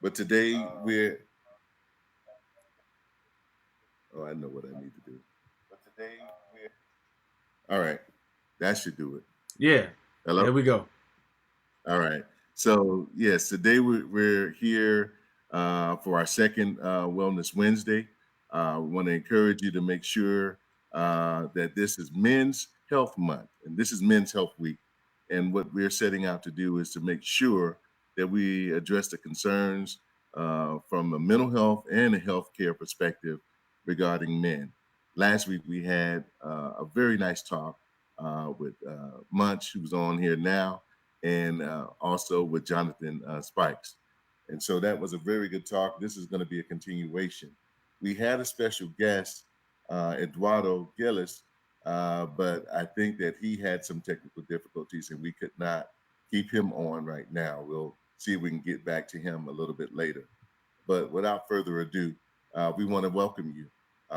But today we're. Oh, I know what I need to do. All right, that should do it. Yeah, Hello. there we go. All right. So yes, today we're here for our second Wellness Wednesday. We want to encourage you to make sure that this is Men's Health Month and this is Men's Health Week. And what we're setting out to do is to make sure that we address the concerns from a mental health and a healthcare perspective regarding men. Last week we had a very nice talk with Munch, who's on here now, and also with Jonathan Spikes. And so that was a very good talk. This is going to be a continuation. We had a special guest, Eduardo Gillis, but I think that he had some technical difficulties and we could not keep him on right now. We'll see if we can get back to him a little bit later. But without further ado, we want to welcome you.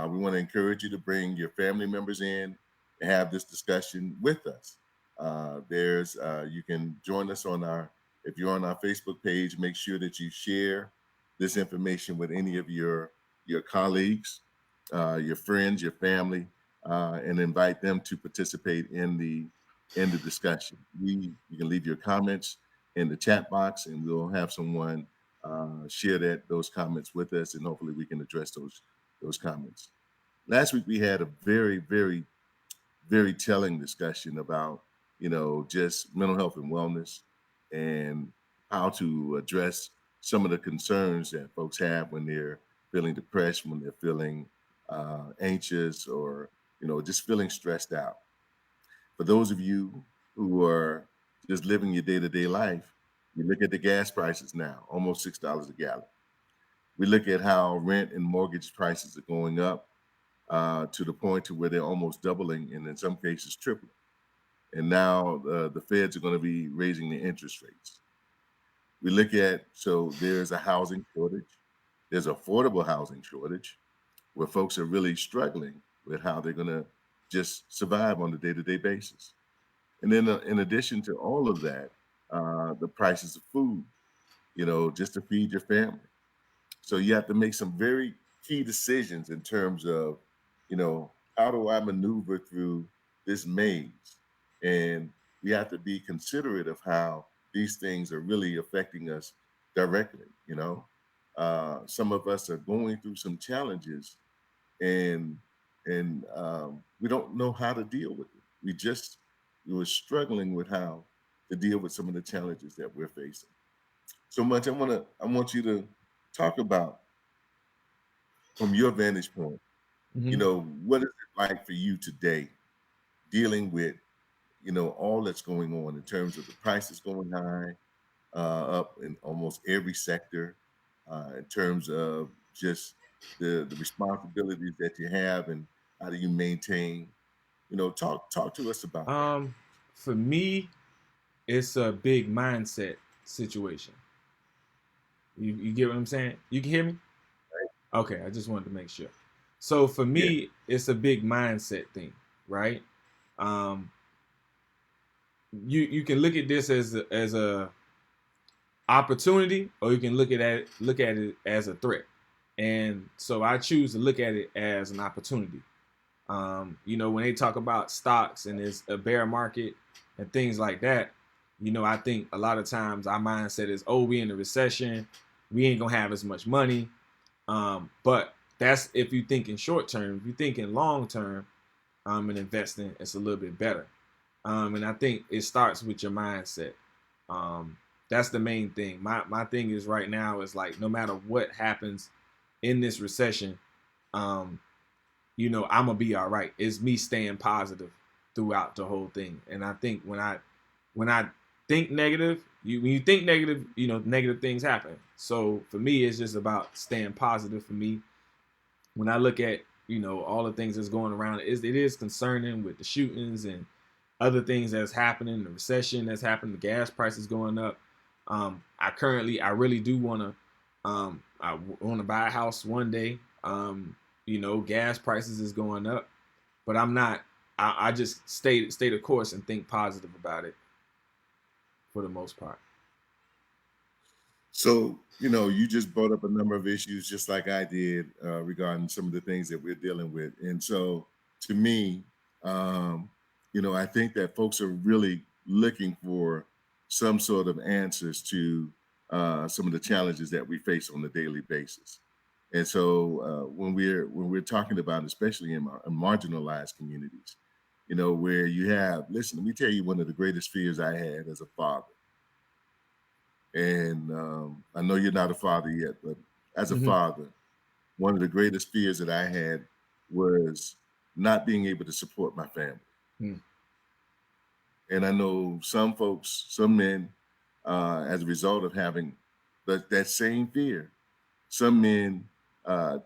We want to encourage you to bring your family members in and have this discussion with us. You can join us on if you're on our Facebook page, make sure that you share this information with any of your colleagues, your friends, your family, and invite them to participate in the discussion. You can leave your comments in the chat box, and we'll have someone share those comments with us, and hopefully we can address those comments. Last week we had a very telling discussion about just mental health and wellness and how to address some of the concerns that folks have when they're feeling depressed, when they're feeling anxious, or just feeling stressed out. For those of you who are just living your day-to-day life, you look at the gas prices now, almost $6 a gallon. We look at how rent and mortgage prices are going up to the point to where they're almost doubling, and in some cases tripling. And now the feds are going to be raising the interest rates. We look at, so there's a housing shortage, there's affordable housing shortage, where folks are really struggling with how they're going to just survive on a day-to-day basis. And then in addition to all of that, the prices of food, just to feed your family. So you have to make some very key decisions in terms of, how do I maneuver through this maze? And we have to be considerate of how these things are really affecting us directly. Some of us are going through some challenges, and we don't know how to deal with it. We were struggling with how to deal with some of the challenges that we're facing. So much I want you to talk about from your vantage point, Hmm. what is it like for you today dealing with, all that's going on in terms of the prices going high, up in almost every sector, in terms of just the responsibilities that you have and how do you maintain, talk to us about that. Um, for me, it's a big mindset situation. You get what I'm saying? You can hear me? Okay, I just wanted to make sure. So for Yeah. me, it's a big mindset thing, right? Um, you can look at this as a opportunity, or you can look at it as a threat. And so I choose to look at it as an opportunity. When they talk about stocks and it's a bear market and things like that, I think a lot of times our mindset is, oh, we in a recession, we ain't gonna have as much money. But that's if you think in short term. If you think in long term, and investing, it's a little bit better. And I think it starts with your mindset. Um, that's the main thing. My thing is right now is like no matter what happens in this recession, um, I'm gonna be all right. It's me staying positive throughout the whole thing. And I think when I think negative, when you think negative, negative things happen. So for me, it's just about staying positive. For me, when I look at all the things that's going around, it is concerning with the shootings and other things that's happening, the recession that's happening, the gas prices going up. I really do want to I want to buy a house one day. Gas prices is going up, but I'm not. I just stay the course and think positive about it for the most part. So, you just brought up a number of issues, just like I did, regarding some of the things that we're dealing with. And so, to me, um, I think that folks are really looking for some sort of answers to some of the challenges that we face on a daily basis. And so, when we're talking about, especially in marginalized communities, where you have, listen, let me tell you, one of the greatest fears I had as a father. And I know you're not a father yet, but as a Mm-hmm. father, one of the greatest fears that I had was not being able to support my family. Mm. And I know some folks, some men, as a result of having that same fear, some men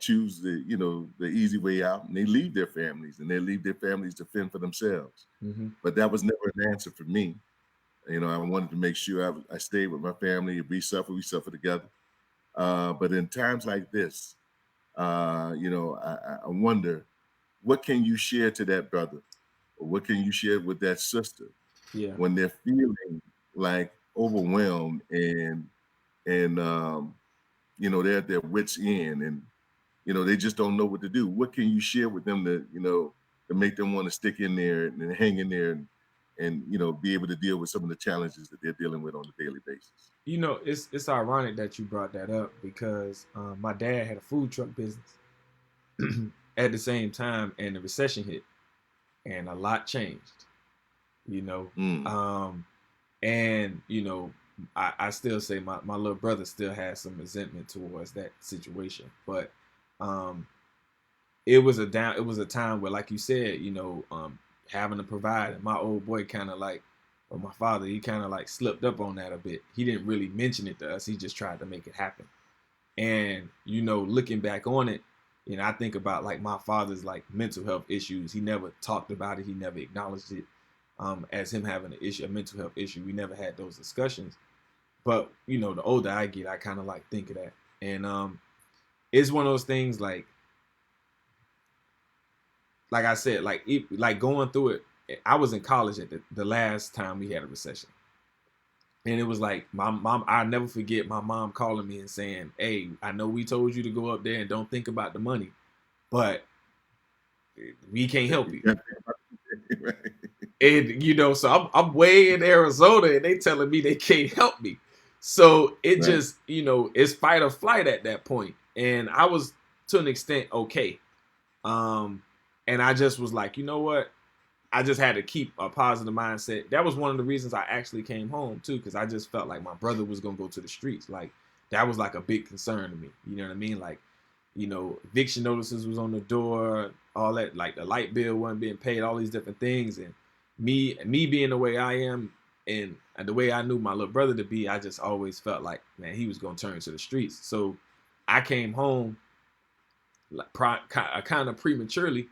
choose the easy way out, and they leave their families, and they leave their families to fend for themselves. Mm-hmm. But that was never an answer for me. I wanted to make sure I stayed with my family. If we suffer together. But in times like this, I wonder, what can you share to that brother, or what can you share with that sister Yeah. when they're feeling like overwhelmed, and they're at their wits' end, and they just don't know what to do. What can you share with them to make them want to stick in there and hang in there, and be able to deal with some of the challenges that they're dealing with on a daily basis? It's ironic that you brought that up because my dad had a food truck business at the same time, and the recession hit, and a lot changed. You know, Mm. um, and I still say my little brother still has some resentment towards that situation, but um, it was a time where, like you said, having to provide, and my old boy kind of like, or my father, he kind of like slipped up on that a bit. He didn't really mention it to us. He just tried to make it happen. And looking back on it, I think about like my father's like mental health issues. He never talked about it. He never acknowledged it as him having a mental health issue. We never had those discussions. But the older I get, I kind of like think of that, and it's one of those things like I said, like going through it. I was in college at the last time we had a recession, and it was like my mom. I never forget my mom calling me and saying, "Hey, I know we told you to go up there and don't think about the money, but we can't help you." Right. And so I'm way in Arizona, and they telling me they can't help me. So it Right. just it's fight or flight at that point, and I was to an extent okay. Um, and I just was like, you know what? I just had to keep a positive mindset. That was one of the reasons I actually came home too, because I just felt like my brother was gonna go to the streets. Like that was like a big concern to me. You know what I mean? Like, eviction notices was on the door, all that, like the light bill wasn't being paid, all these different things, and me being the way I am, and the way I knew my little brother to be, I just always felt like, man, he was gonna turn to the streets. So I came home like kind of prematurely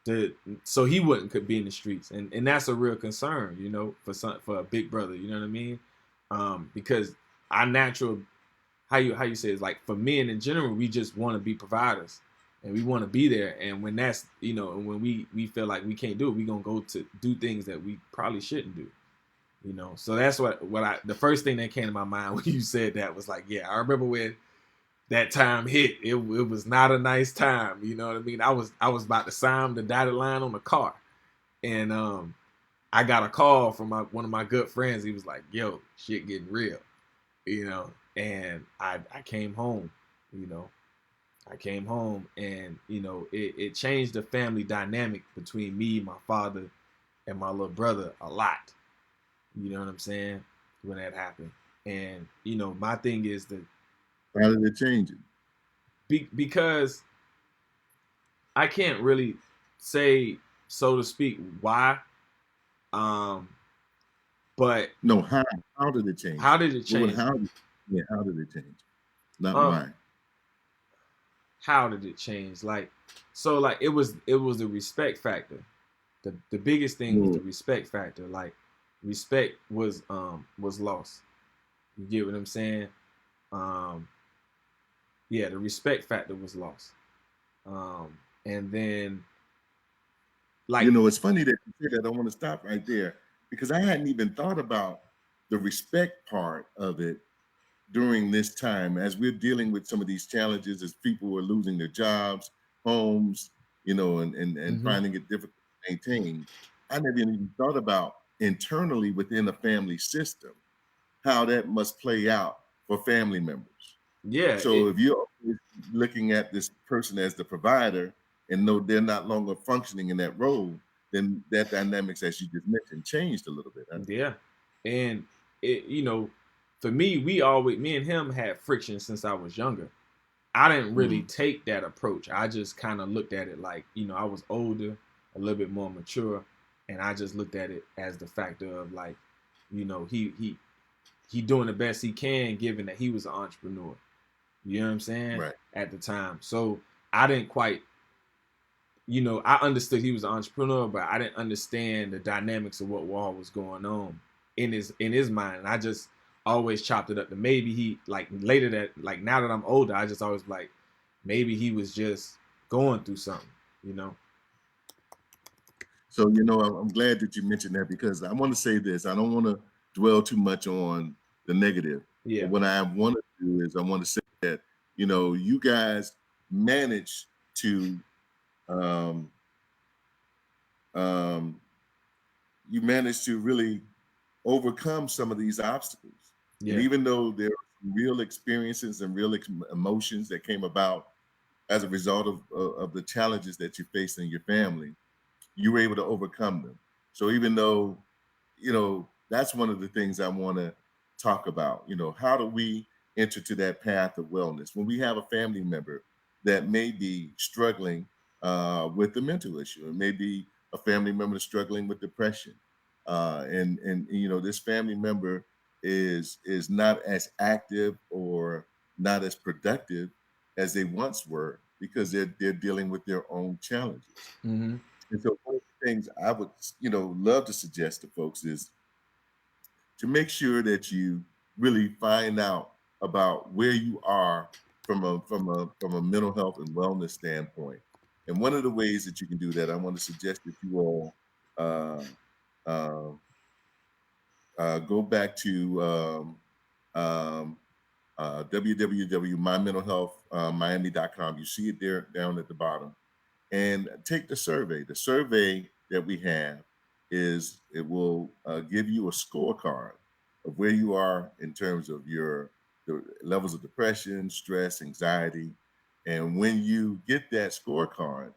to, so he wouldn't could be in the streets, and that's a real concern, for a big brother. You know what I mean? Because our natural, how you say, is like, for men in general, we just want to be providers, and we want to be there. And when that's and when we feel like we can't do it, we gonna go to do things that we probably shouldn't do. So that's what I the first thing that came to my mind when you said that was like, yeah, I remember when that time hit. It was not a nice time. You know what I mean? I was about to sign the dotted line on the car, and I got a call from one of my good friends. He was like, "Yo, shit getting real," and I came home. You know, I came home, and it changed the family dynamic between me, my father, and my little brother a lot. You know what I'm saying? When that happened, and my thing is that How did it change it? because I can't really say, so to speak, why. Um, but No, how did it change how it? did it What would change? how Yeah, how did it change? Not Um, why. how did it change? Like, so like it was the respect factor. The biggest thing was Mm. the respect factor. Like, respect was lost. You get what I'm saying? Um, yeah, the respect factor was lost. And then like, It's funny that you said that. I want to stop right there, because I hadn't even thought about the respect part of it during this time as we're dealing with some of these challenges, as people are losing their jobs, homes, and Mm-hmm. finding it difficult to maintain. I never even thought about internally within a family system how that must play out for family members. Yeah. So if you're always looking at this person as the provider and know they're not longer functioning in that role, then that dynamics, as you just mentioned, changed a little bit. Huh? Yeah. And for me, me and him had friction since I was younger. I didn't really Mm. take that approach. I just kind of looked at it like, I was older, a little bit more mature, and I just looked at it as the factor of like, he doing the best he can given that he was an entrepreneur. You know what I'm saying? Right. At the time. So I didn't quite, I understood he was an entrepreneur, but I didn't understand the dynamics of what Wall was going on in his mind. And I just always chopped it up to maybe he like later that like now that I'm older, I just always like maybe he was just going through something. So, I'm glad that you mentioned that because I want to say this. I don't want to dwell too much on the negative. But Yeah. what I want to do is I want to say that, you guys managed to um, um, you managed to really overcome some of these obstacles. And Yeah. even though there are some real experiences and real emotions that came about as a result of the challenges that you faced in your family, you were able to overcome them. So even though, that's one of the things I want to talk about. How do we enter to that path of wellness when we have a family member that may be struggling with the mental issue, and maybe a family member struggling with depression, and this family member is not as active or not as productive as they once were because they're dealing with their own challenges. Mm-hmm. And so one of the things I would, love to suggest to folks is to make sure that you really find out about where you are from a mental health and wellness standpoint. And one of the ways that you can do that, I want to suggest that you all uh, uh, go back to um, www.mymentalhealthmiami.com. You see it there down at the bottom and take the survey. The survey that we have it will give you a scorecard of where you are in terms of the levels of depression, stress, anxiety, and when you get that scorecard,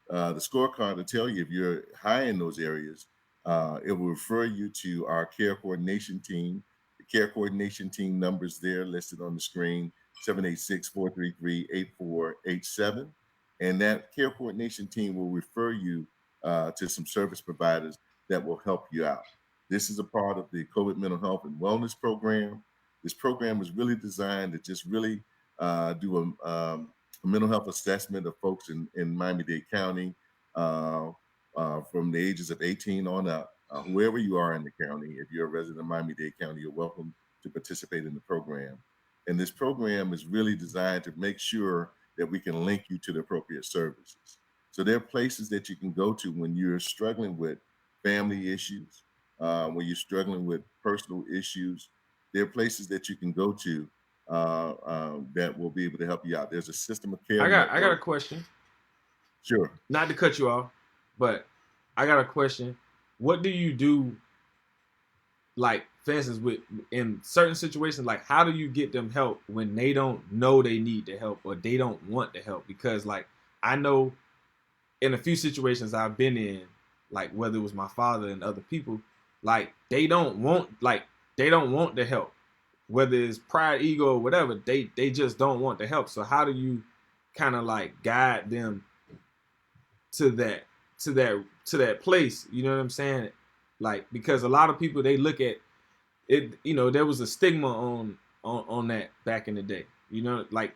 the scorecard will tell you if you're high in those areas. It will refer you to our care coordination team. The care coordination team numbers there listed on the screen: 786-433-8487. And that care coordination team will refer you to some service providers that will help you out. This is a part of the COVID mental health and wellness program. This program is really designed to just really do a mental health assessment of folks in Miami-Dade County from the ages of 18 on up. Whoever you are in the county, if you're a resident of Miami-Dade County, you're welcome to participate in the program. And this program is really designed to make sure that we can link you to the appropriate services. So there are places that you can go to when you're struggling with family issues, when you're struggling with personal issues. There are places that you can go to that will be able to help you out. There's a system of care I got a network. question. Sure. Not to cut you off, but I got a question. What do you do, like for instance, with in certain situations, like how do you get them help when they don't know they need the help or they don't want the help? Because like I know in a few situations I've been in, like whether it was my father and other people, like they don't want the help. Whether it's pride, ego, or whatever, they just don't want the help. So how do you kind of like guide them to that place? You know what I'm saying? Like because a lot of people they look at it, there was a stigma on that back in the day. Like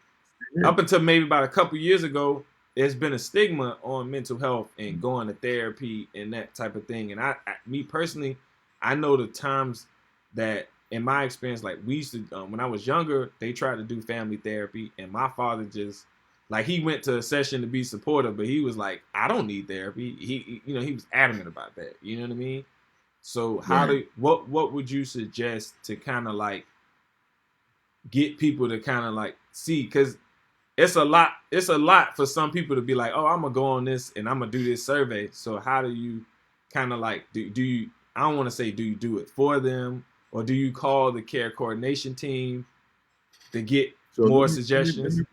Yeah. up until maybe about a couple years ago, there's been a stigma on mental health and going to therapy and that type of thing. And me personally, I know the times that in my experience, like we used to, when I was younger, they tried to do family therapy, and my father just like he went to a session to be supportive, but he was like, I don't need therapy. He was adamant about that. You know what I mean? So Right. what would you suggest to kind of like get people to kind of like see, because it's a lot for some people to be like, oh, I'm gonna go on this and I'm gonna do this survey. So how do you kind of like do you, I don't want to say do you do it for them, or do you call the care coordination team to get So more let suggestions? me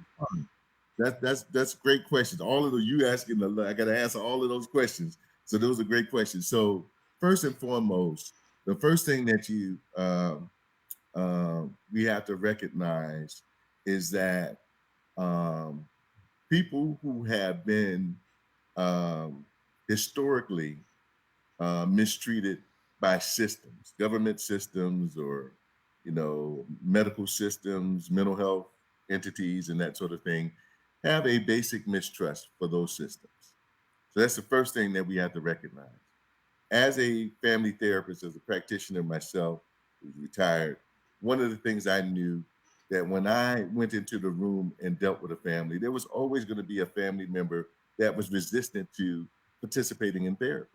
respond. That's great questions. All of the you asking I got to answer all of those questions. So those are great questions. So first and foremost, the first thing that we have to recognize is that um, people who have been um, historically mistreated by systems, government systems, or medical systems, mental health entities, and that sort of thing, have a basic mistrust for those systems. So that's the first thing that we have to recognize. As a family therapist, as a practitioner myself, who's retired, one of the things I knew that when I went into the room and dealt with a family, there was always going to be a family member that was resistant to participating in therapy.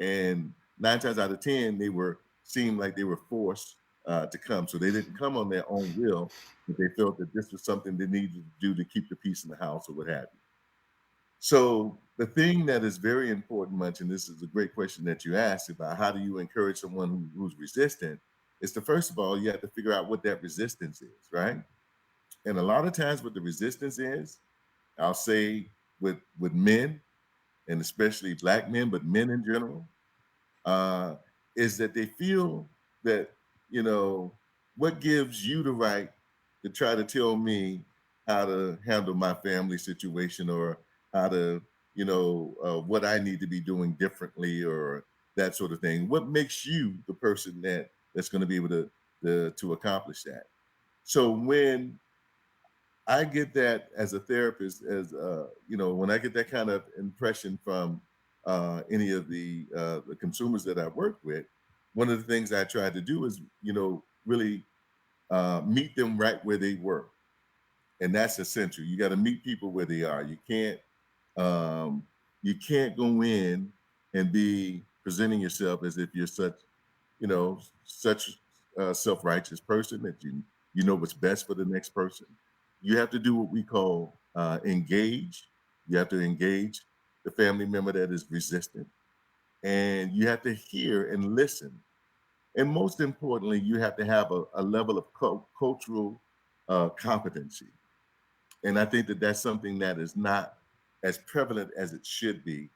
And 9 times out of 10, they were seemed like they were forced to come. So they didn't come on their own will, but they felt that this was something they needed to do to keep the peace in the house or what have you. So the thing that is very important, Munch, and this is a great question that you asked about how do you encourage someone who's resistant, is to first of all, you have to figure out what that resistance is, right? And a lot of times what the resistance is, I'll say with men, and especially black men, but men in general, uh, is that they feel that, you know, what gives you the right to try to tell me how to handle my family situation, or how to, what I need to be doing differently, or that sort of thing. What makes you the person that's going to be able to accomplish that? So when I get that as a therapist, as when I get that kind of impression from any of the consumers that I work with, one of the things I try to do is, really meet them right where they were, and that's essential. You got to meet people where they are. Um, you can't go in and be presenting yourself as if you're such a self-righteous person that you know what's best for the next person. You have to do what we call engage. You have to engage the family member that is resistant, and you have to hear and listen. And most importantly, you have to have a level of cultural competency. And I think that that's something that is not as prevalent as it should be.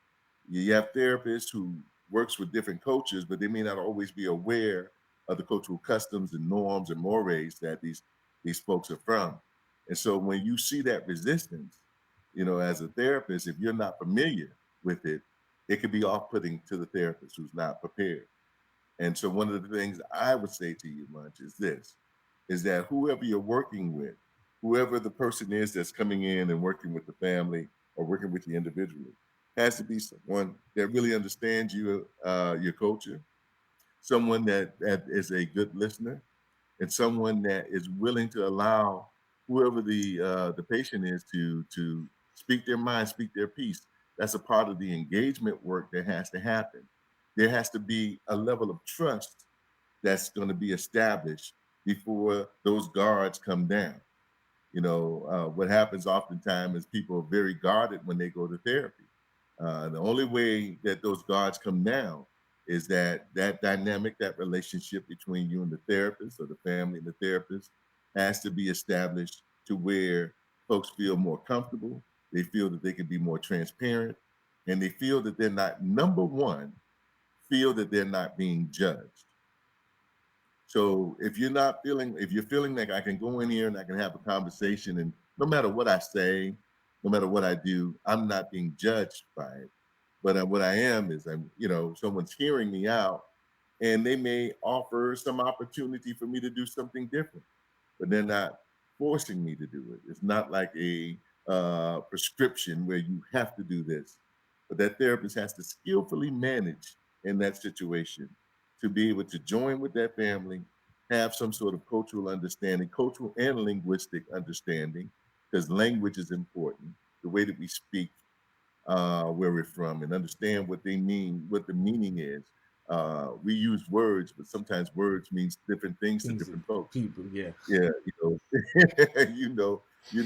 You have therapists who works with different cultures, but they may not always be aware of the cultural customs and norms and mores that these folks are from. And so when you see that resistance, as a therapist, if you're not familiar with it, it can be off-putting to the therapist who's not prepared. And so one of the things I would say to you, Munch, is this, is that whoever you're working with, whoever the person is that's coming in and working with the family or working with you individually, has to be someone that really understands your culture, someone that is a good listener, and someone that is willing to allow whoever the patient is to speak their mind, speak their piece. That's a part of the engagement work that has to happen. There has to be a level of trust that's going to be established before those guards come down. What happens oftentimes is people are very guarded when they go to therapy. The only way that those guards come down is that dynamic, that relationship between you and the therapist, or the family and the therapist, has to be established to where folks feel more comfortable. They feel that they can be more transparent, and they feel that they're not, number one, feel that they're not being judged. So if you're feeling like I can go in here and I can have a conversation, and no matter what I say, no matter what I do, I'm not being judged by it. But what I am is someone's hearing me out, and they may offer some opportunity for me to do something different, but they're not forcing me to do it. It's not like a prescription where you have to do this, but that therapist has to skillfully manage in that situation to be able to join with that family, have some sort of cultural understanding, cultural and linguistic understanding, because language is important. The way that we speak, where we're from, and understand what they mean, what the meaning is. we use words, but sometimes words means different things to Things that different folks. people, yeah. Yeah, you know, you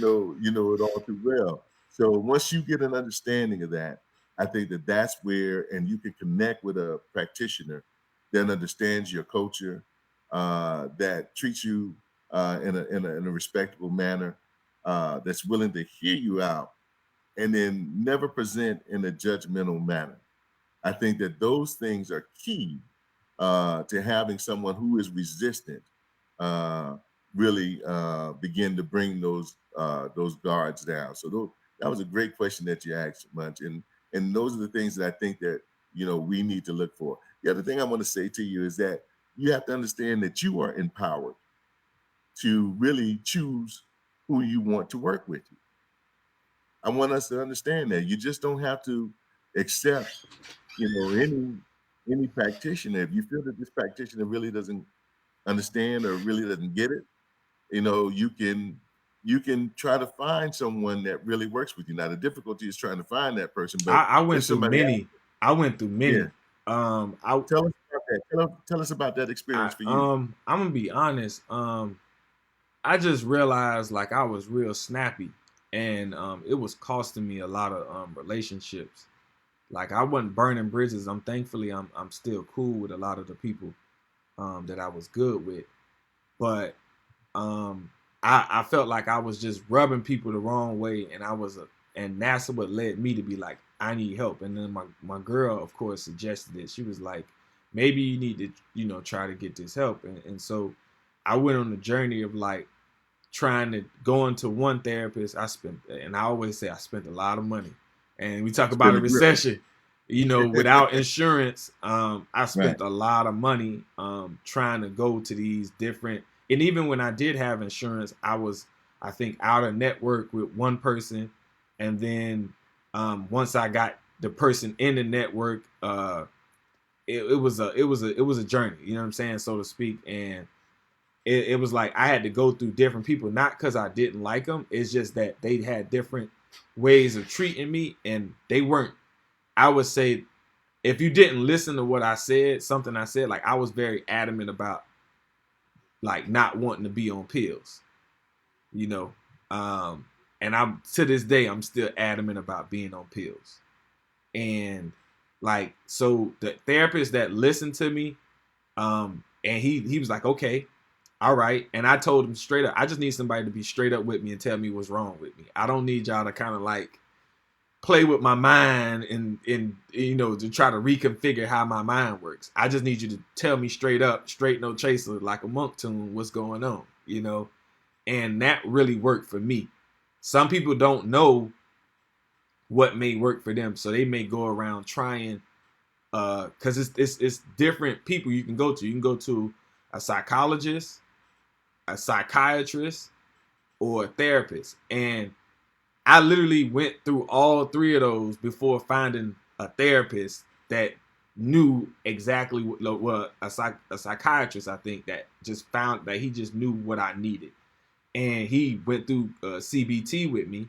know it all too well. So once you get an understanding of that, I think that that's where, and you can connect with a practitioner that understands your culture, that treats you in a respectable manner, that's willing to hear you out, and then never present in a judgmental manner. I think that those things are key to having someone who is resistant uh, really begin to bring those guards down. So that was a great question that you asked, Munch, and those are the things that I think that we need to look for. The other thing I want to say to you is that you have to understand that you are empowered to really choose who you want to work with you. I want us to understand that you just don't have to accept any practitioner. If you feel that this practitioner really doesn't understand or really doesn't get it, you can try to find someone that really works with you. Now the difficulty is trying to find that person, but I if went through somebody else, many. I went through yeah, many. I tell us about that. Tell us about that experience for you. I'm gonna be honest. I just realized like I was real snappy, and it was costing me a lot of relationships. Like I wasn't burning bridges. I'm still cool with a lot of the people that I was good with, but um, I felt like I was just rubbing people the wrong way, and and that's what led me to be like, I need help. And then my girl, of course, suggested it. She was like, maybe you need to, try to get this help. And so I went on the journey of like trying to go into one therapist. And I always say I spent a lot of money. And we talk It's about been a a grip. recession, without insurance. I Right. spent a lot of money trying to go to these different. And even when I did have insurance, I think, out of network with one person, and then once I got the person in the network, it was a journey. You know what I'm saying, so to speak, and it was like I had to go through different people, not because I didn't like them. It's just that they had different ways of treating me, and they weren't. I would say if you didn't listen to what I said, something I said, like I was very adamant about like not wanting to be on pills, you know. Um, and I'm to this day I'm still adamant about being on pills. And like so the therapist that listened to me, and he was like, okay, all right. And I told him straight up, I just need somebody to be straight up with me and tell me what's wrong with me. I don't need y'all to kind of like play with my mind and to try to reconfigure how my mind works. I just need you to tell me straight up, straight no chaser, like a monk tune, what's going on. And that really worked for me. Some people don't know what may work for them, so they may go around trying because it's different people you can go to. You can go to a psychologist, a psychiatrist, or a therapist. And I literally went through all three of those before finding a therapist that knew exactly what a psychiatrist, I think, that just found that he just knew what I needed. And he went through CBT with me.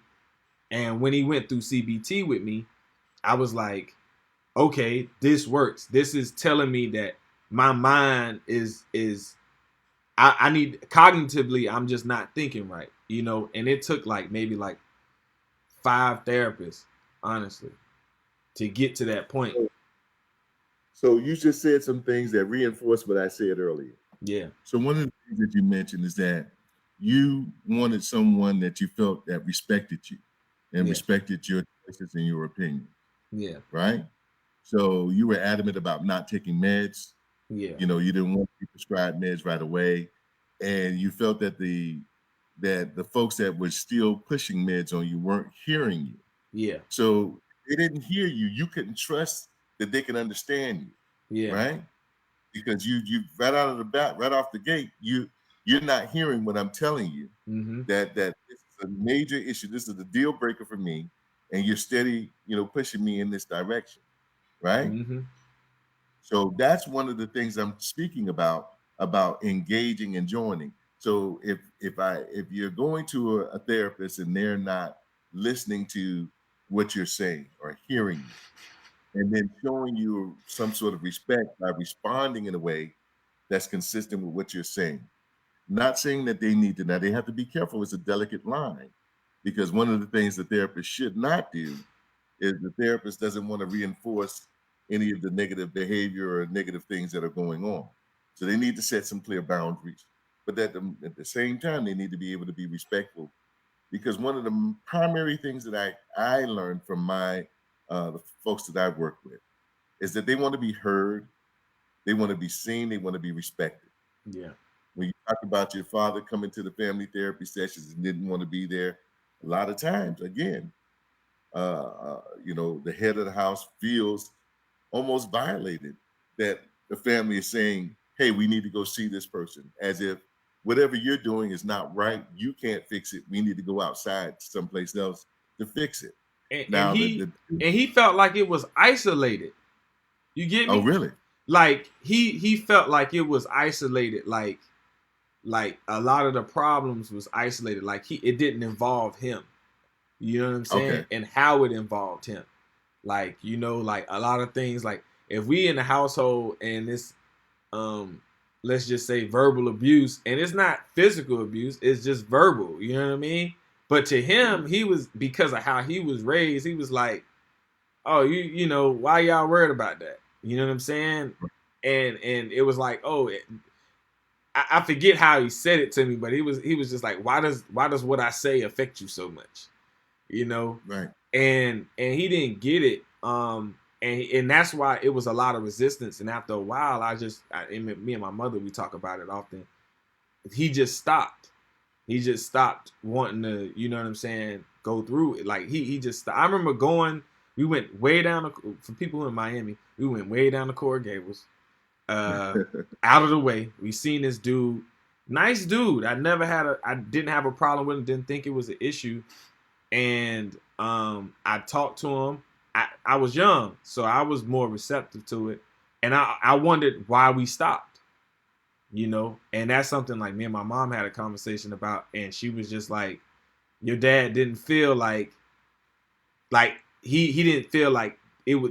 And when he went through CBT with me, I was like, okay, this works. This is telling me that my mind is I need cognitively, I'm just not thinking right. And it took like maybe like 5 therapists, honestly, to get to that point. So you just said some things that reinforce what I said earlier. Yeah, So one of the things that you mentioned is that you wanted someone that you felt that respected you and yeah, respected your choices and your opinion, yeah, right? So you were adamant about not taking meds. yeah, You didn't want to be prescribed meds right away, and you felt that the folks that were still pushing meds on you weren't hearing you. yeah, So they didn't hear you. You couldn't trust that they can understand you, yeah. right? Because you right out of the bat, right off the gate, you're not hearing what I'm telling you. Mm-hmm. That this is a major issue. This is a deal breaker for me, and you're steady, pushing me in this direction, right? Mm-hmm. So that's one of the things I'm speaking about engaging and joining. So if you're going to a therapist and they're not listening to what you're saying or hearing you, and then showing you some sort of respect by responding in a way that's consistent with what you're saying. Not saying that they need to. Now they have to be careful. It's a delicate line, because one of the things the therapist should not do is the therapist doesn't want to reinforce any of the negative behavior or negative things that are going on. So they need to set some clear boundaries. But at the same time, they need to be able to be respectful, because one of the primary things that I learned from the folks that I've worked with is that they want to be heard, they want to be seen, they want to be respected. Yeah. When you talk about your father coming to the family therapy sessions and didn't want to be there, a lot of times, again, the head of the house feels almost violated that the family is saying, "Hey, we need to go see this person," as if whatever you're doing is not right. You can't fix it. We need to go outside someplace else to fix it. And Now, he felt like it was isolated. You get oh, me? really? Like he felt like it was isolated. Like a lot of the problems was isolated. Like it didn't involve him. You know what I'm saying? Okay. And how it involved him. Like, like a lot of things, like if we in the household and it's let's just say verbal abuse, and it's not physical abuse, it's just verbal, you know what I mean? But to him, he was, because of how he was raised, he was like, oh, why y'all worried about that? You know what I'm saying? And it was like, oh, I forget how he said it to me, but he was just like, why does what I say affect you so much? You know? Right. And he didn't get it. And that's why it was a lot of resistance. And after a while, me and my mother, we talk about it often. He just stopped. He just stopped wanting to, you know what I'm saying, go through it. Like he just stopped. I remember we went way down for people in Miami. We went way down the Coral Gables, out of the way. We seen this dude, nice dude. I didn't have a problem with him. Didn't think it was an issue. And I talked to him. I was young, so I was more receptive to it, and I wondered why we stopped, and that's something like me and my mom had a conversation about, and she was just like, your dad didn't feel like he didn't feel like it was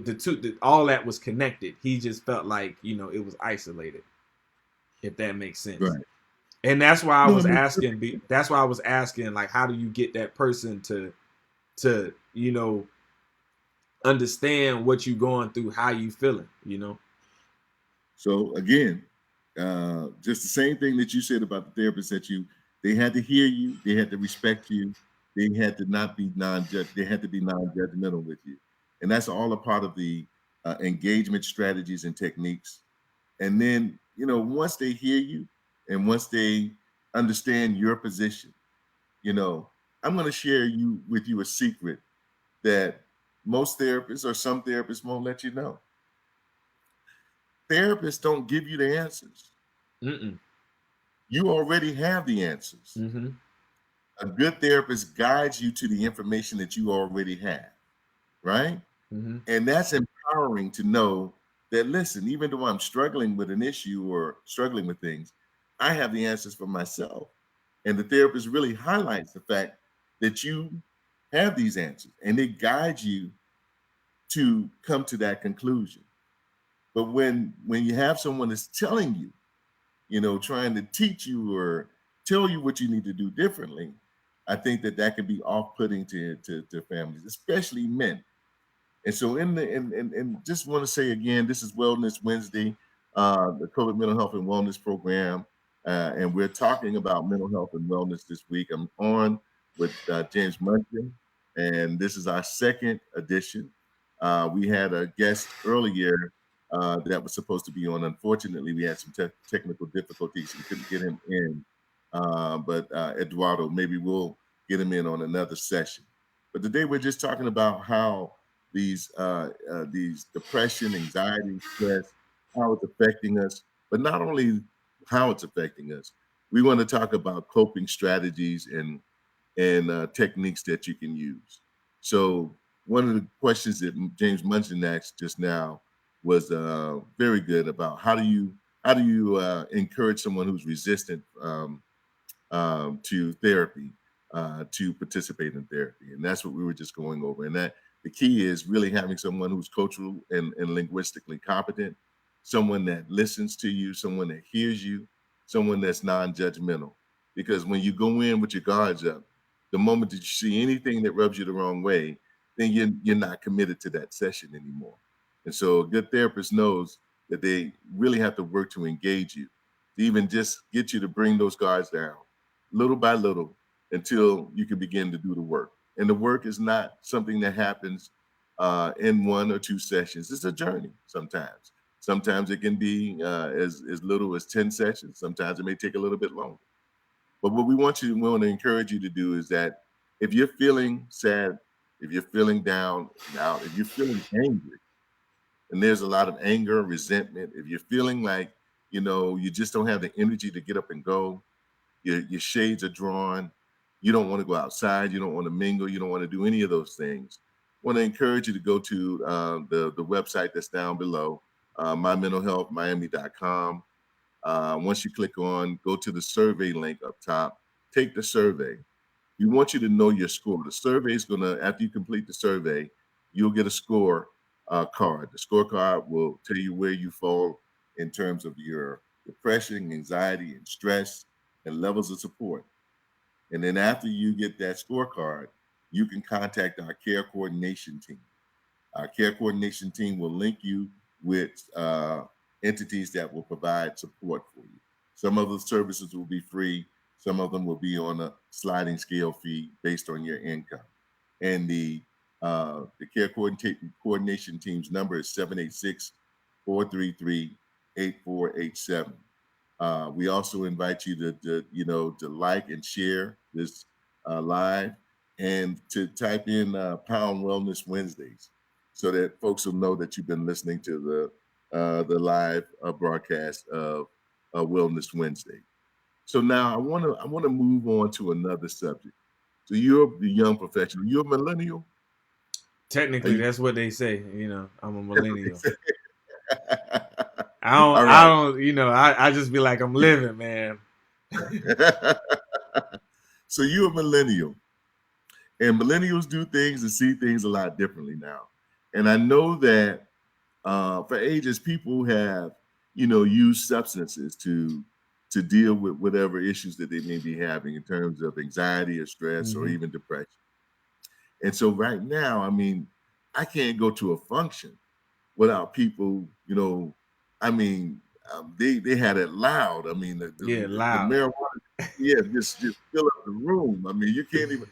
all that was connected. He just felt like it was isolated, if that makes sense. Right. And that's why I No, was it makes asking. That's why I was asking, like, how do you get that person to understand what you going through, how you feeling. So again, just the same thing that you said about the therapist, that they had to hear you, they had to respect you, they had to not be they had to be non-judgmental with you, and that's all a part of the engagement strategies and techniques. And then once they hear you and once they understand your position, I'm going to share with you a secret that most therapists or some therapists won't let you know. Therapists don't give you the answers. Mm-mm. You already have the answers. Mm-hmm. A good therapist guides you to the information that you already have, right? Mm-hmm. And that's empowering to know that, listen, even though I'm struggling with an issue or struggling with things, I have the answers for myself. And the therapist really highlights the fact that you have these answers and they guide you to come to that conclusion. But when you have someone that's telling you, trying to teach you or tell you what you need to do differently, I think that can be off-putting to families, especially men. And so, and just want to say again, this is Wellness Wednesday, the COVID Mental Health and Wellness Program, and we're talking about mental health and wellness this week. I'm on with James Munch, and this is our second edition. We had a guest earlier that was supposed to be on. Unfortunately, we had some technical difficulties. We couldn't get him in, but Eduardo, maybe we'll get him in on another session. But today we're just talking about how these depression, anxiety, stress, how it's affecting us, but not only how it's affecting us. We want to talk about coping strategies and techniques that you can use. So one of the questions that James Munson asked just now was very good about how do you encourage someone who's resistant to therapy to participate in therapy, and that's what we were just going over. And that The key is really having someone who's cultural and linguistically competent, someone that listens to you, someone that hears you, someone that's non-judgmental. Because when you go in with your guards up, the moment that you see anything that rubs you the wrong way, then you're not committed to that session anymore. And so a good therapist knows that they really have to work to engage you, to even just get you to bring those guards down little by little until you can begin to do the work. And the work is not something that happens in 1 or 2 sessions. It's a journey sometimes. Sometimes it can be as little as 10 sessions. Sometimes it may take a little bit longer. But what we want to encourage you to do is that if you're feeling sad, if you're feeling down and out, if you're feeling angry, and there's a lot of anger, resentment, if you're feeling like, you just don't have the energy to get up and go, your shades are drawn, you don't want to go outside, you don't want to mingle, you don't want to do any of those things. I want to encourage you to go to the website that's down below, mymentalhealthmiami.com. Once you click on, go to the survey link up top, take the survey. We want you to know your score. The survey is going to, after you complete the survey, you'll get a score card. The scorecard will tell you where you fall in terms of your depression, anxiety, and stress, and levels of support. And then after you get that scorecard, you can contact our care coordination team. Our care coordination team will link you with entities that will provide support for you. Some of the services will be free. Some of them will be on a sliding scale fee based on your income. And the care coordination team's number is 786-433-8487. We also invite you to like and share this live, and to type in Pound Wellness Wednesdays, so that folks will know that you've been listening to the live broadcast of Wellness Wednesday. So now I want to move on to another subject. So you're the young professional. You're a millennial. Technically, that's what they say. I'm a millennial. All I right. don't, I just be like, I'm living, man. So you're a millennial, and millennials do things and see things a lot differently now. And I know that for ages, people have, used substances to deal with whatever issues that they may be having in terms of anxiety or stress or even depression. And so right now, I mean, I can't go to a function without people, they had it loud. I mean, the Loud. marijuana, yeah, just fill up the room. I mean, I can't even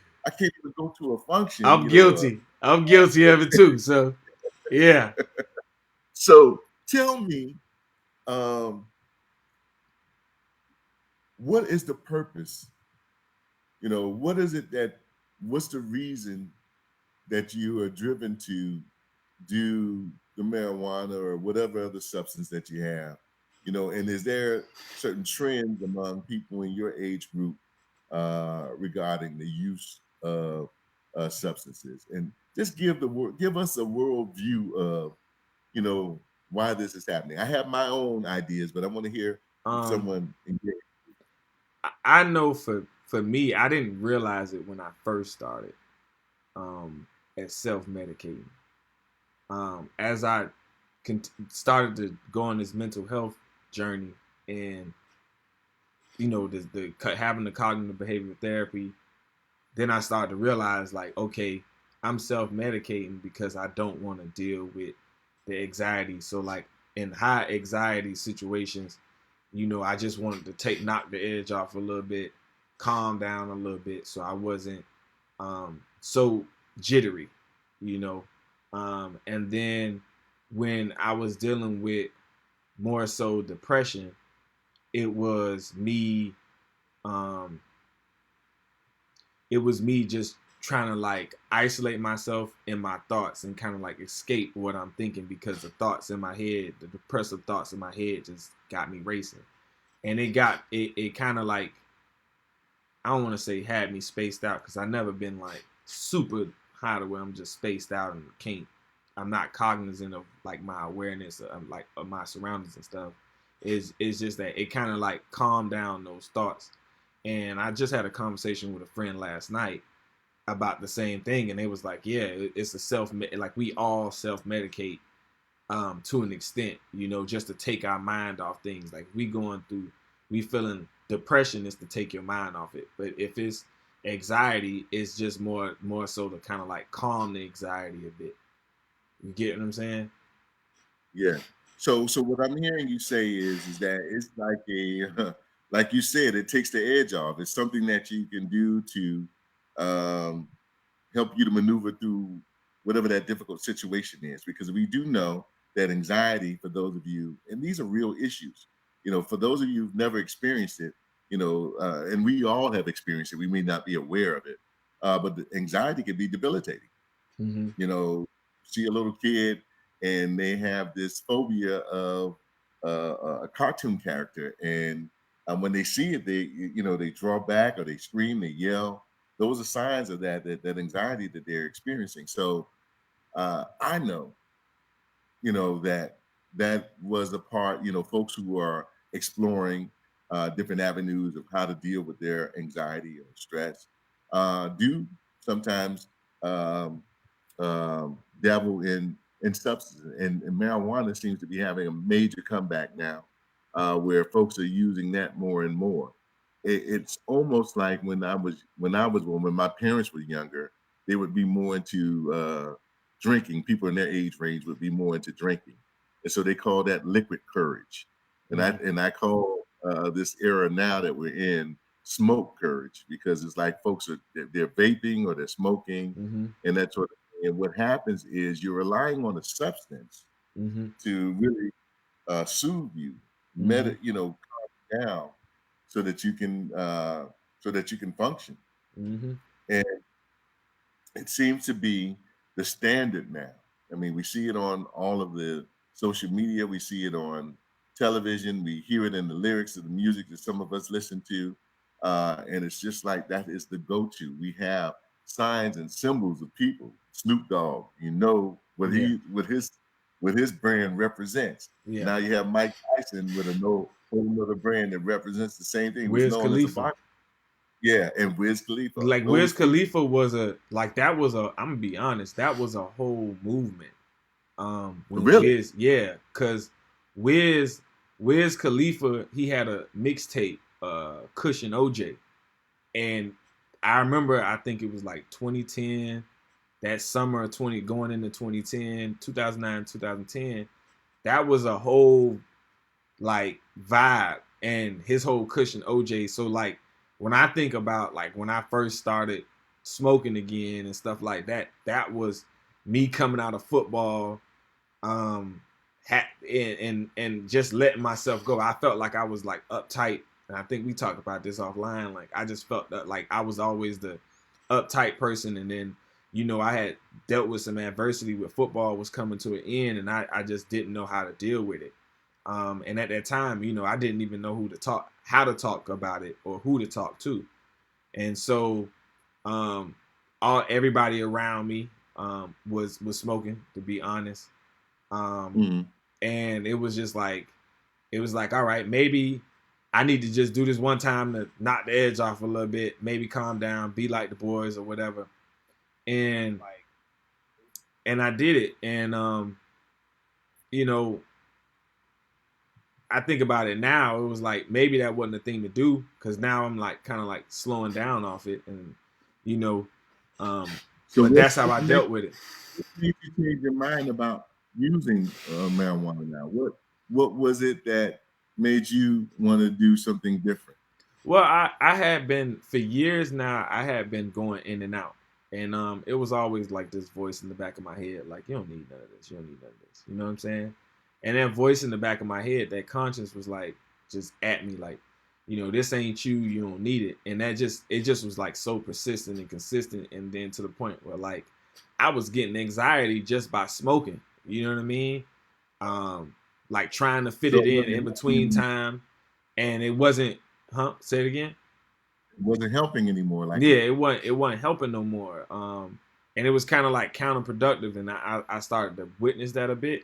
go to a function, I'm guilty. I'm guilty of it too. So, yeah. So tell me, what is the purpose? What is it what's the reason that you are driven to do the marijuana or whatever other substance that you have? And is there certain trends among people in your age group regarding the use of substances? And just give us a world view of, why this is happening. I have my own ideas, but I want to hear from someone engaged. I know for me, I didn't realize it when I first started as self-medicating. As I started to go on this mental health journey, and the having the cognitive behavioral therapy, then I started to realize, like, okay, I'm self-medicating because I don't want to deal with the anxiety. So, like, in high anxiety situations, I just wanted to knock the edge off a little bit, calm down a little bit, so I wasn't so jittery, and then when I was dealing with more so depression, it was me just trying to, like, isolate myself in my thoughts and kind of like escape what I'm thinking, because the thoughts in my head, the depressive thoughts in my head, just got me racing. And it kind of, like, I don't want to say had me spaced out, because I never been like super high to where I'm just spaced out and I'm not cognizant of, like, my awareness of, like, of my surroundings and stuff. It's just that it kind of, like, calmed down those thoughts. And I just had a conversation with a friend last night, about the same thing, and they was like, yeah, it's a like we all self medicate to an extent, you know, just to take our mind off things. Like we feeling depression is to take your mind off it. But if it's anxiety, it's just more so to kind of like calm the anxiety a bit. You get what I'm saying? Yeah. So what I'm hearing you say is that it's like a like you said, it takes the edge off. It's something that you can do to um, help you to maneuver through whatever that difficult situation is. Because we do know that anxiety, for those of you, and these are real issues. You know, for those of you who've never experienced it, you know, and we all have experienced it. We may not be aware of it, but the anxiety can be debilitating. Mm-hmm. You know, see a little kid and they have this phobia of a cartoon character, and when they see it, they draw back or they scream, they yell. Those are signs of that anxiety that they're experiencing. So I know, that that was a part. Folks who are exploring different avenues of how to deal with their anxiety or stress do sometimes um, dabble in substances, and marijuana seems to be having a major comeback now, where folks are using that more and more. It's almost like when my parents were younger, they would be more into drinking. People in their age range would be more into drinking, and so they call that liquid courage. And I Mm-hmm. and I call this era now that we're in smoke courage, because it's like folks they're vaping or they're smoking Mm-hmm. and that sort of thing. And what happens is you're relying on a substance Mm-hmm. to really soothe you, Mm-hmm. calm you down, so that you can function. Mm-hmm. And it seems to be the standard now. I mean, we see it on all of the social media, we see it on television, we hear it in the lyrics of the music that some of us listen to. And it's just like that is the go-to. We have signs and symbols of people. Snoop Dogg, Yeah. what his brand represents. Yeah. Now you have Mike Tyson with a whole other brand that represents the same thing. He was Wiz known as a Khalifa. boxer. Yeah, and Wiz Khalifa. Like Wiz Those two. Khalifa was a like that was a I'm gonna be honest, that was a whole movement. When Really? Wiz, yeah, cause Wiz Wiz Khalifa, he had a mixtape, Cushion OJ. And I remember I think it was like 2010, that summer of 20 going into 2010, 2009, 2010. That was a whole like vibe, and his whole Cushion OJ. So like when I think about like when I first started smoking again and stuff like that, that was me coming out of football, um, and just letting myself go. I felt like I was like uptight, and I think we talked about this offline. Like I just felt that like I was always the uptight person, and then I had dealt with some adversity with football was coming to an end, and I just didn't know how to deal with it. And at that time, I didn't even know how to talk about it, or who to talk to. And so, um, everybody around me was smoking, to be honest. Um, Mhm. and it was like, all right, maybe I need to just do this one time to knock the edge off a little bit, maybe calm down, be like the boys or whatever. And I did it, and you know, I think about it now, it was like maybe that wasn't the thing to do, because now I'm like kind of like slowing down off it, and you know, um, So but what that's how I made dealt with it. you change your mind about using marijuana now? What was it that made you want to do something different? Well, I had been for years now. I had been going in and out, and it was always like this voice in the back of my head, like you don't need none of this, you don't need none of this. You know what I'm saying? And that voice in the back of my head, that conscience was like just at me, like this ain't you. You don't need it, and it just was like so persistent and consistent, and then to the point where like I was getting anxiety just by smoking. You know what I mean? Um, like trying to fit So it it wasn't in helping between you, time, and it wasn't. Huh? Say it again. it wasn't helping anymore. Like Yeah, it. it wasn't helping no more. And it was kind of like counterproductive, and I started to witness that a bit,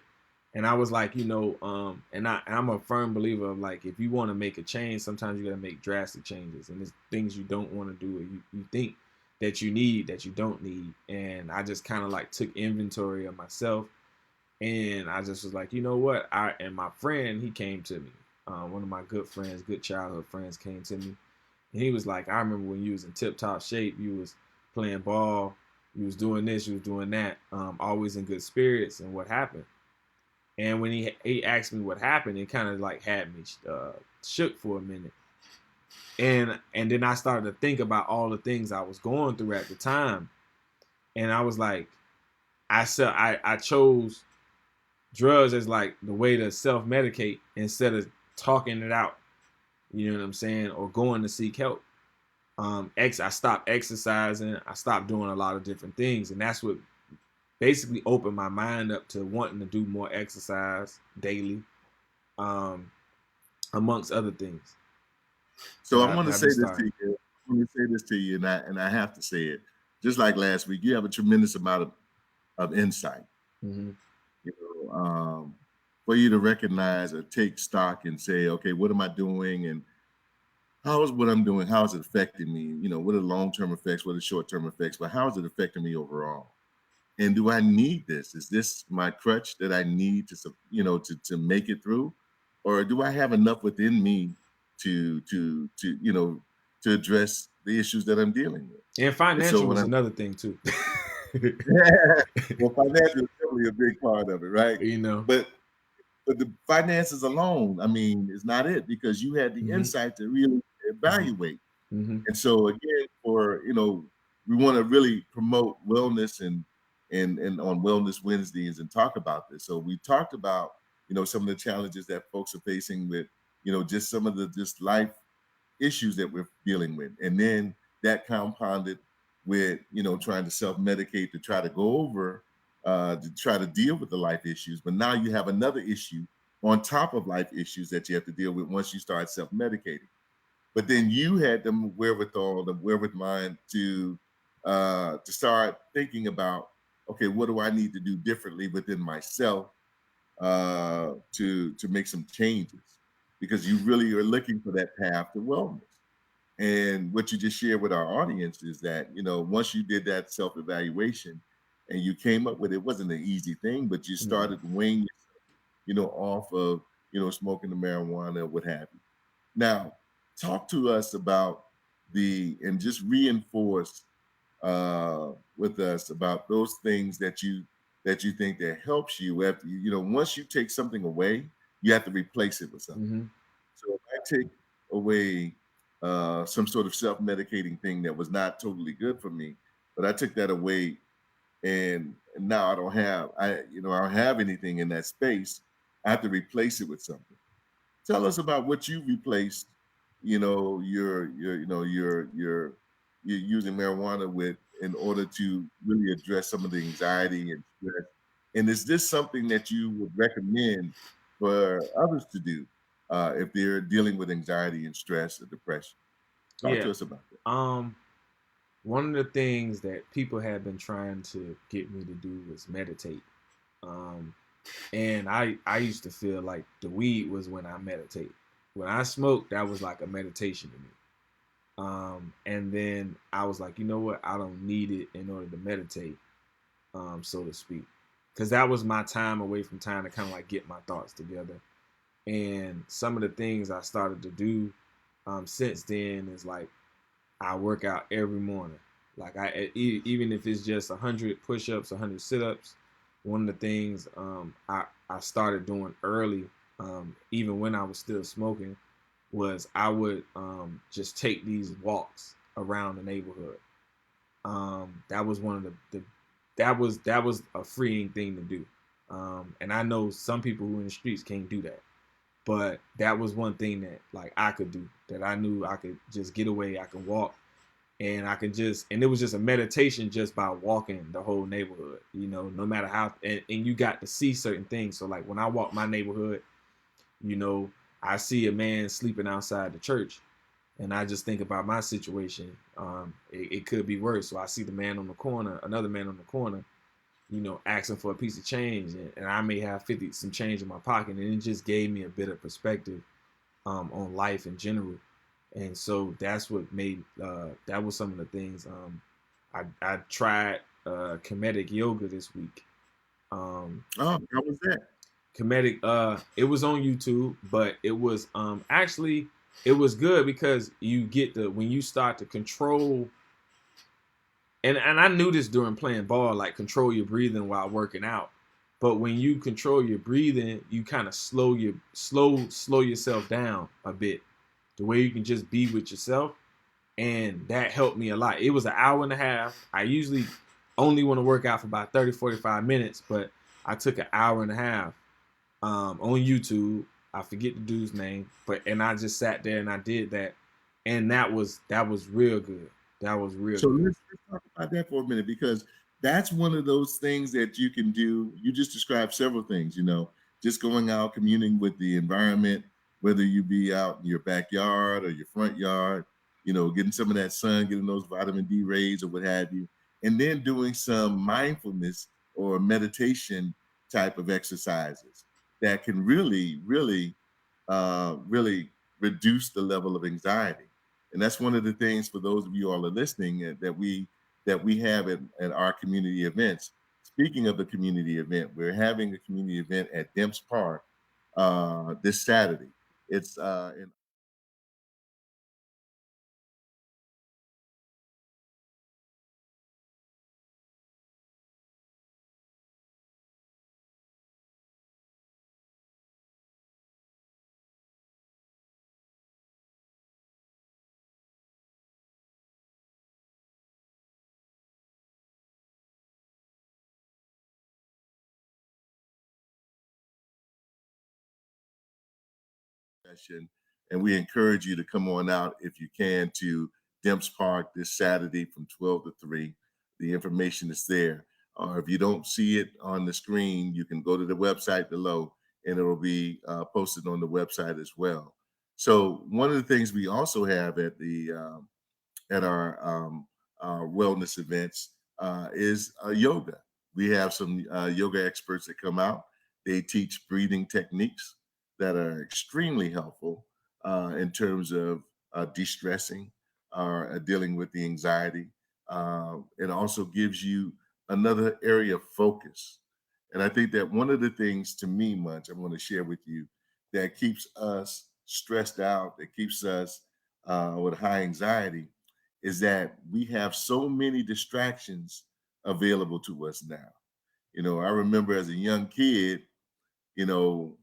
and I was like, I'm a firm believer of like if you want to make a change, sometimes you got to make drastic changes, and there's things you don't want to do, or you think that you need that you don't need. And I just kind of like took inventory of myself, and I just was like, you know what? And my friend, he came to me. One of my good friends, good childhood friends, came to me, and he was like, I remember when you was in tip top shape, you was playing ball, you was doing this, you was doing that, always in good spirits. And what happened? And when he asked me what happened, it kind of like had me shook for a minute. And then I started to think about all the things I was going through at the time, and I was like, I chose drugs as like the way to self medicate instead of talking it out. You know what I'm saying? Or going to seek help. I stopped exercising. I stopped doing a lot of different things, and that's what basically opened my mind up to wanting to do more exercise daily, um, amongst other things So I want to that I've been say this to starting. you. I want to say this to you, and I have to say it. Just like last week, you have a tremendous amount of insight. Mm-hmm. You know, for you to recognize or take stock and say, okay, what am I doing, and how is what I'm doing? How is it affecting me? You know, what are the long term effects? What are the short term effects? But how is it affecting me overall? And do I need this? Is this my crutch that I need to, to make it through, or do I have enough within me to address the issues that I'm dealing with? And And so financial when was I'm another thing too. well, financial is definitely a big part of it, right? You know. But the finances alone, I mean, is not it, because you had the Mm-hmm. insight to really Mm-hmm. evaluate. Mm-hmm. And so again, we want to really promote wellness and on Wellness Wednesdays and talk about this. So we talked about, some of the challenges that folks are facing with, just some of the just life issues that we're dealing with. And then that compounded with, trying to self-medicate to try to go over, to try to deal with the life issues. But now you have another issue on top of life issues that you have to deal with once you start self-medicating. But then you had the wherewithal, the wherewithal to start thinking about, okay, what do I need to do differently within myself to make some changes? Because you really are looking for that path to wellness. And what you just shared with our audience is that, once you did that self-evaluation and you came up with it, wasn't an easy thing, but you No. started weighing, off of, smoking the marijuana, what have you. Now, talk to us about and just reinforce with us about those things that you think that helps you after once you take something away, you have to replace it with something. Mm-hmm. So if I take away some sort of self-medicating thing that was not totally good for me, but I took that away, and now I don't have anything in that space. I have to replace it with something. Tell us about what you replaced, you're using marijuana with, in order to really address some of the anxiety and stress. And is this something that you would recommend for others to do if they're dealing with anxiety and stress or depression? Talk Yeah. to us about that. Um, One of the things that people have been trying to get me to do was meditate. Um, and I used to feel like the weed was when I meditate. When I smoked, that was like a meditation to me. And then I was like, you know what? I don't need it in order to meditate, so to speak, because that was my time away from time to kind of like get my thoughts together. And some of the things I started to do since then is like I work out every morning. Like even if it's just 100 push-ups, 100 sit-ups. One of the things I started doing early, even when I was still smoking, was I would just take these walks around the neighborhood. That was one of the that was a freeing thing to do. And I know some people who are in the streets can't do that, but that was one thing that like I could do, that I knew I could just get away. I can walk, and I can just, and it was just a meditation just by walking the whole neighborhood, no matter how, and you got to see certain things. So like when I walk my neighborhood, you know, I see a man sleeping outside the church, and I just think about my situation. It could be worse. So I see the man on the corner, another man on the corner, asking for a piece of change, and I may have 50 some change in my pocket, and it just gave me a bit of perspective on life in general. And so that's what made that was some of the things I tried comedic yoga this week. Um, Oh, how was that? comedic it was on YouTube, but it was actually it was good because you get the when you start to control, and I knew this during playing ball, like control your breathing while working out. But when you control your breathing, you kind of slow yourself down a bit, the way you can just be with yourself, and that helped me a lot. It was an hour and a half. I usually only want to work out for about 30-45 minutes, but I took an hour and a half on YouTube. I forget the dude's name, but and I just sat there and I did that, and that was real good. That was real So good. let's talk about that for a minute because that's one of those things that you can do. You just described several things, just going out, communing with the environment, whether you be out in your backyard or your front yard, getting some of that sun, getting those vitamin D rays or what have you, and then doing some mindfulness or meditation type of exercises that can really, really, really reduce the level of anxiety. And that's one of the things for those of you all are listening that we have at our community events. Speaking of the community event, we're having a community event at Demps Park this Saturday. It's in session, and we encourage you to come on out if you can to Demps Park this Saturday from 12 to 3. The information is there. Or if you don't see it on the screen, you can go to the website below and it'll be posted on the website as well. So one of the things we also have at our wellness events is yoga. We have some yoga experts that come out. They teach breathing techniques that are extremely helpful in terms of de-stressing or dealing with the anxiety. It also gives you another area of focus. And I think that one of the things to me, Munch, I want to share with you that keeps us stressed out, that keeps us with high anxiety is that we have so many distractions available to us now. I remember as a young kid, you know,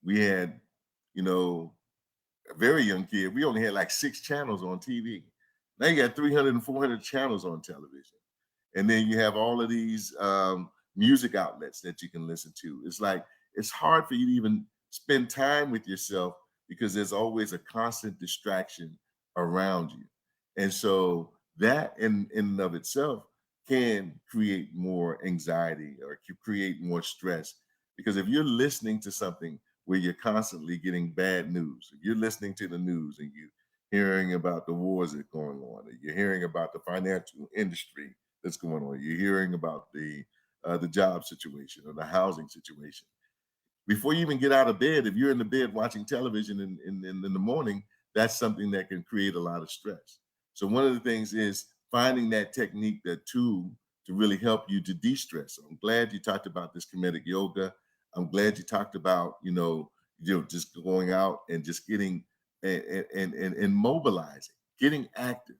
we had, you know, a very young kid, we only had like 6 channels on TV. Now you got 300 and 400 channels on television. And then you have all of these music outlets that you can listen to. It's like it's hard for you to even spend time with yourself because there's always a constant distraction around you. And so that in and of itself can create more anxiety or can create more stress. Because if you're listening to something where you're constantly getting bad news, if you're listening to the news and you hearing about the wars that are going on, or you're hearing about the financial industry that's going on. You're hearing about the job situation or the housing situation. Before you even get out of bed, if you're in the bed watching television in the morning, that's something that can create a lot of stress. So one of the things is finding that technique, that tool to really help you to de-stress. So I'm glad you talked about this comedic yoga. I'm glad you talked about, just going out and just getting and mobilizing, getting active,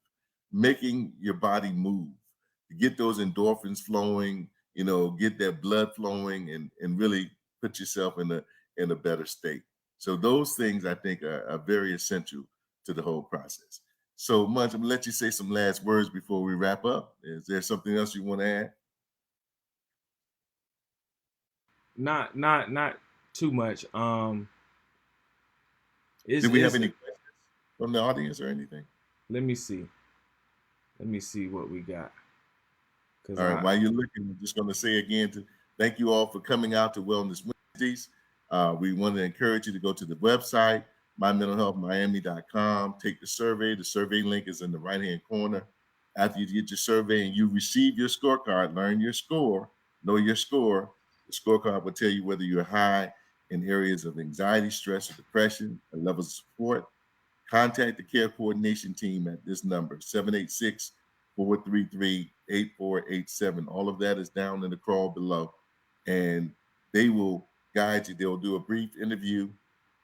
making your body move, get those endorphins flowing, get that blood flowing and really put yourself in a better state. So those things I think are very essential to the whole process. So Munch, I'm gonna let you say some last words before we wrap up. Is there something else you want to add? Not too much. Did we have Is any questions from the audience or anything? let me see. Let me see what we got. Cause All right. I While you're looking, I'm just going to say again to thank you all for coming out to Wellness Wednesdays. We want to encourage you to go to the website, mymentalhealthmiami.com. Take the survey. The survey link is in the right-hand corner. After you get your survey and you receive your scorecard, learn your score, know your score. The scorecard will tell you whether you're high in areas of anxiety, stress, or depression, and levels of support. Contact the care coordination team at this number, 786 433-8487. All of that is down in the crawl below. And they will guide you. They'll do a brief interview,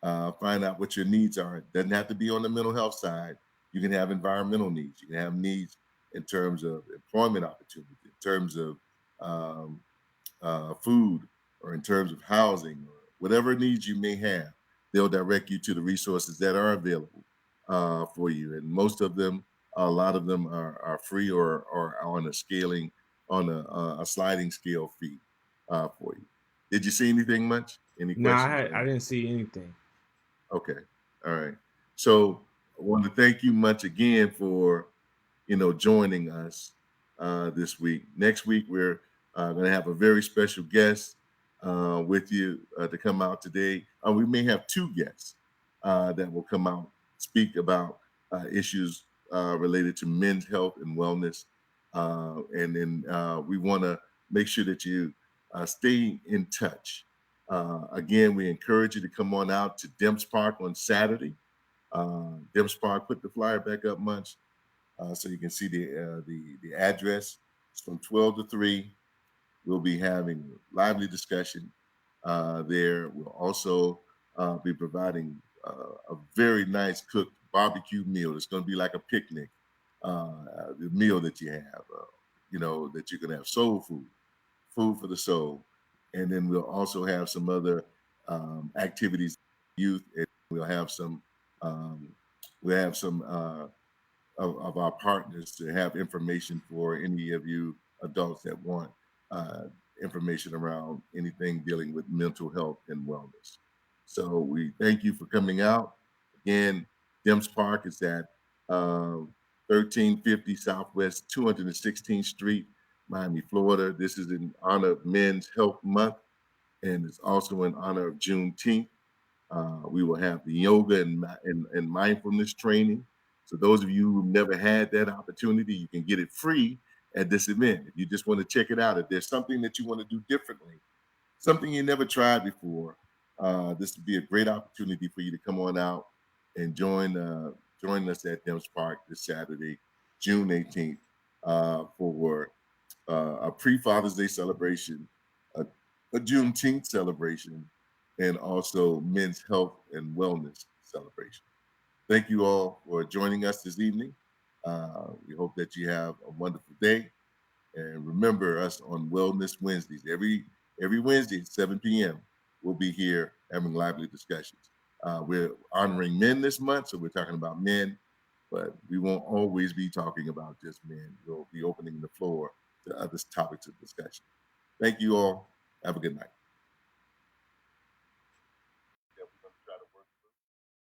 find out what your needs are. It doesn't have to be on the mental health side. You can have environmental needs. You can have needs in terms of employment opportunity, in terms of um, food, or in terms of housing, or whatever needs you may have. They'll direct you to the resources that are available for you. And most of them, a lot of them are free, or on a scaling, on a sliding scale fee for you. Did you see anything much? Any No, questions or I anything? didn't see anything. Okay. All right. So I want to thank you much again for joining us this week. Next week, we're going to have a very special guest with you to come out today. We may have two guests that will come out, speak about issues related to men's health and wellness. And then we want to make sure that you stay in touch. Again, we encourage you to come on out to Demps Park on Saturday. Demps Park, put the flyer back up, Munch, so you can see the address. It's from 12 to 3. We'll be having lively discussion there. We'll also be providing a very nice cooked barbecue meal. It's going to be like a picnic, the meal that you have, that you're going to have soul food, food for the soul. And then we'll also have some other activities, youth, and we'll have some um, of our partners to have information for any of you adults that want uh, information around anything dealing with mental health and wellness. So we thank you for coming out. Again, Demps Park is at 1350 Southwest 216th Street, Miami, Florida. This is in honor of Men's Health Month, and it's also in honor of Juneteenth. We will have the yoga and mindfulness training. So those of you who've never had that opportunity, you can get it free at this event. If you just want to check it out, if there's something that you want to do differently, something you never tried before, this would be a great opportunity for you to come on out and join us at Demps Park this Saturday, June 18th, for a pre-Father's Day celebration, a, a Juneteenth celebration, and also Men's Health and Wellness celebration. Thank you all for joining us this evening. We hope that you have a wonderful day. And remember us on Wellness Wednesdays. Every Wednesday at 7 p.m., we'll be here having lively discussions. We're honoring men this month, so we're talking about men, but we won't always be talking about just men. We'll be opening the floor to other topics of discussion. Thank you all. Have a good night.